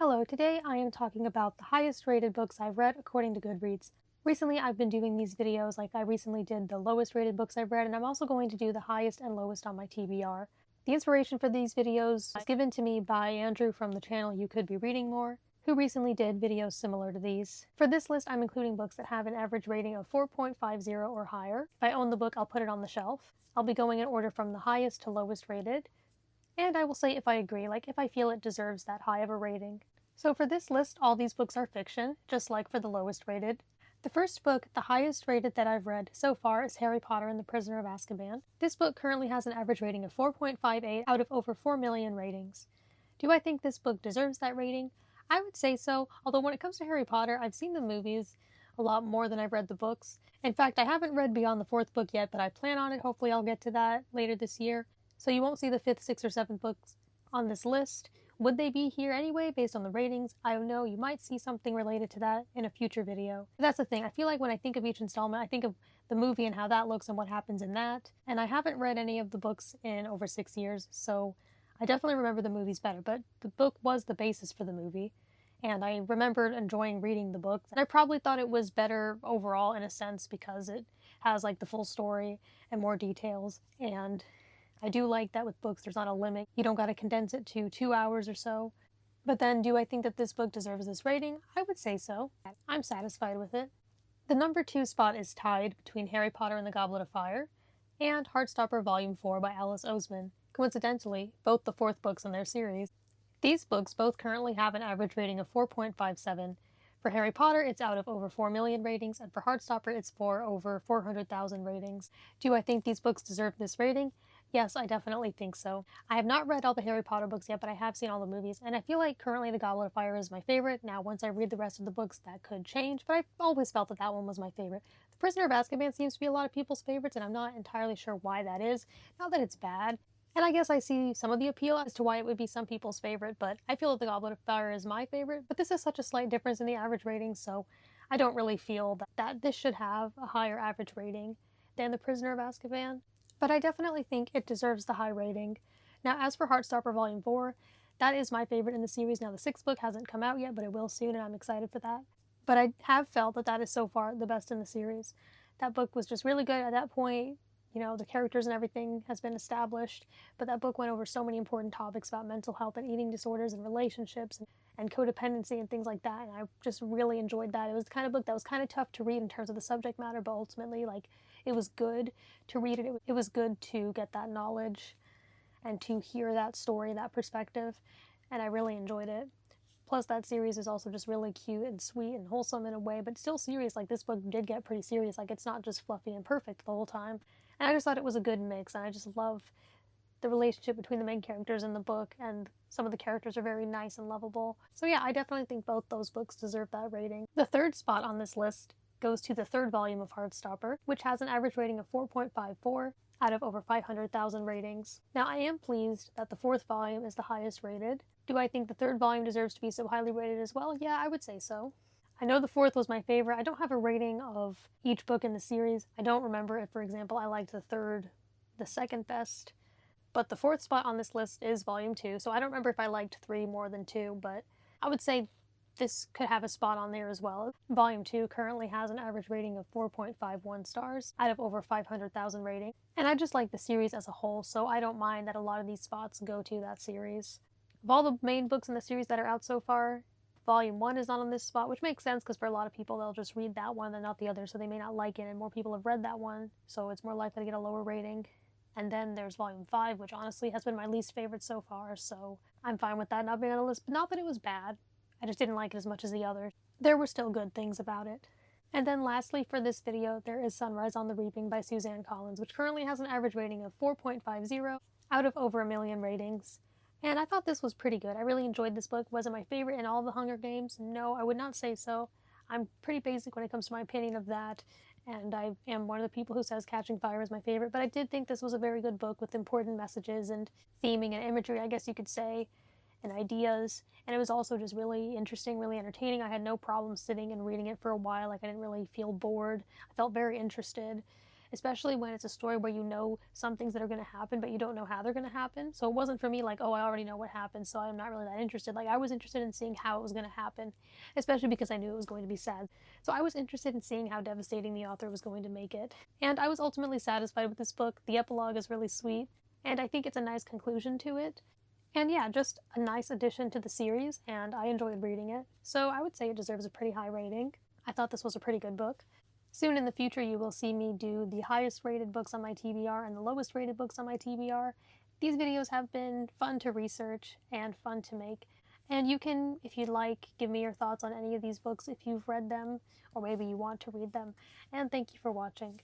Hello, today I am talking about the highest rated books I've read according to Goodreads. Recently, I've been doing these videos like I recently did the lowest rated books I've read, and I'm also going to do the highest and lowest on my TBR. The inspiration for these videos was given to me by Andrew from the channel You Could Be Reading More, who recently did videos similar to these. For this list, I'm including books that have an average rating of 4.50 or higher. If I own the book, I'll put it on the shelf. I'll be going in order from the highest to lowest rated. And I will say if I agree, like if I feel it deserves that high of a rating. So for this list, all these books are fiction, just like for the lowest rated. The first book, the highest rated that I've read so far, is Harry Potter and the Prisoner of Azkaban. This book currently has an average rating of 4.58 out of over 4 million ratings. Do I think this book deserves that rating? I would say so, although when it comes to Harry Potter, I've seen the movies a lot more than I've read the books. In fact, I haven't read beyond the fourth book yet, but I plan on it. Hopefully I'll get to that later this year. So you won't see the fifth, sixth, or seventh books on this list. Would they be here anyway based on the ratings? I don't know. You might see something related to that in a future video. But that's the thing. I feel like when I think of each installment, I think of the movie and how that looks and what happens in that. And I haven't read any of the books in over 6 years, so I definitely remember the movies better. But the book was the basis for the movie, and I remembered enjoying reading the book. And I probably thought it was better overall in a sense because it has like the full story and more details, and I do like that with books there's not a limit. You don't gotta condense it to 2 hours or so. But then, do I think that this book deserves this rating? I would say so. I'm satisfied with it. The number 2 spot is tied between Harry Potter and the Goblet of Fire and Heartstopper Volume 4 by Alice Oseman. Coincidentally, both the fourth books in their series. These books both currently have an average rating of 4.57. For Harry Potter, it's out of over 4 million ratings, and for Heartstopper, it's for over 400,000 ratings. Do I think these books deserve this rating? Yes, I definitely think so. I have not read all the Harry Potter books yet, but I have seen all the movies, and I feel like currently The Goblet of Fire is my favorite. Now, once I read the rest of the books, that could change, but I've always felt that that one was my favorite. The Prisoner of Azkaban seems to be a lot of people's favorites, and I'm not entirely sure why that is. Not that it's bad, and I guess I see some of the appeal as to why it would be some people's favorite, but I feel that The Goblet of Fire is my favorite. But this is such a slight difference in the average rating, so I don't really feel that this should have a higher average rating than The Prisoner of Azkaban. But I definitely think it deserves the high rating. Now, as for Heartstopper Volume 4, that is my favorite in the series. Now, the sixth book hasn't come out yet, but it will soon, and I'm excited for that. But I have felt that that is so far the best in the series. That book was just really good at that point. You know, the characters and everything has been established, but that book went over so many important topics about mental health and eating disorders and relationships and codependency and things like that, and I just really enjoyed that. It was the kind of book that was kind of tough to read in terms of the subject matter, but ultimately, like, it was good to read it. It was good to get that knowledge and to hear that story, that perspective, and I really enjoyed it. Plus, that series is also just really cute and sweet and wholesome in a way, but still serious. Like, this book did get pretty serious. Like, it's not just fluffy and perfect the whole time. And I just thought it was a good mix, and I just love the relationship between the main characters in the book, and some of the characters are very nice and lovable. So yeah, I definitely think both those books deserve that rating. The third spot on this list goes to the third volume of Heartstopper, which has an average rating of 4.54 out of over 500,000 ratings. Now, I am pleased that the fourth volume is the highest rated. Do I think the third volume deserves to be so highly rated as well? Yeah, I would say so. I know the fourth was my favorite. I don't have a rating of each book in the series. I don't remember if, for example, I liked the third the second best. But the fourth spot on this list is Volume 2, so I don't remember if I liked 3 more than 2, but I would say this could have a spot on there as well. Volume 2 currently has an average rating of 4.51 stars out of over 500,000 ratings. And I just like the series as a whole, so I don't mind that a lot of these spots go to that series. Of all the main books in the series that are out so far, Volume 1 is not on this spot, which makes sense because for a lot of people they'll just read that one and not the other, so they may not like it, and more people have read that one, so it's more likely to get a lower rating. And then there's Volume 5, which honestly has been my least favorite so far, so I'm fine with that not being on the list. But not that it was bad, I just didn't like it as much as the others. There were still good things about it. And then lastly for this video, there is Sunrise on the Reaping by Suzanne Collins, which currently has an average rating of 4.50 out of over 1 million ratings. And I thought this was pretty good. I really enjoyed this book. Was it my favorite in all of the Hunger Games? No, I would not say so. I'm pretty basic when it comes to my opinion of that, and I am one of the people who says Catching Fire is my favorite, but I did think this was a very good book with important messages and theming and imagery, I guess you could say, and ideas, and it was also just really interesting, really entertaining. I had no problem sitting and reading it for a while. Like, I didn't really feel bored. I felt very interested, especially when it's a story where you know some things that are going to happen, but you don't know how they're going to happen. So it wasn't for me like, oh, I already know what happened, so I'm not really that interested. Like, I was interested in seeing how it was going to happen, especially because I knew it was going to be sad. So I was interested in seeing how devastating the author was going to make it. And I was ultimately satisfied with this book. The epilogue is really sweet, and I think it's a nice conclusion to it. And yeah, just a nice addition to the series, and I enjoyed reading it. So I would say it deserves a pretty high rating. I thought this was a pretty good book. Soon in the future, you will see me do the highest rated books on my TBR and the lowest rated books on my TBR. These videos have been fun to research and fun to make. And you can, if you'd like, give me your thoughts on any of these books if you've read them, or maybe you want to read them. And thank you for watching.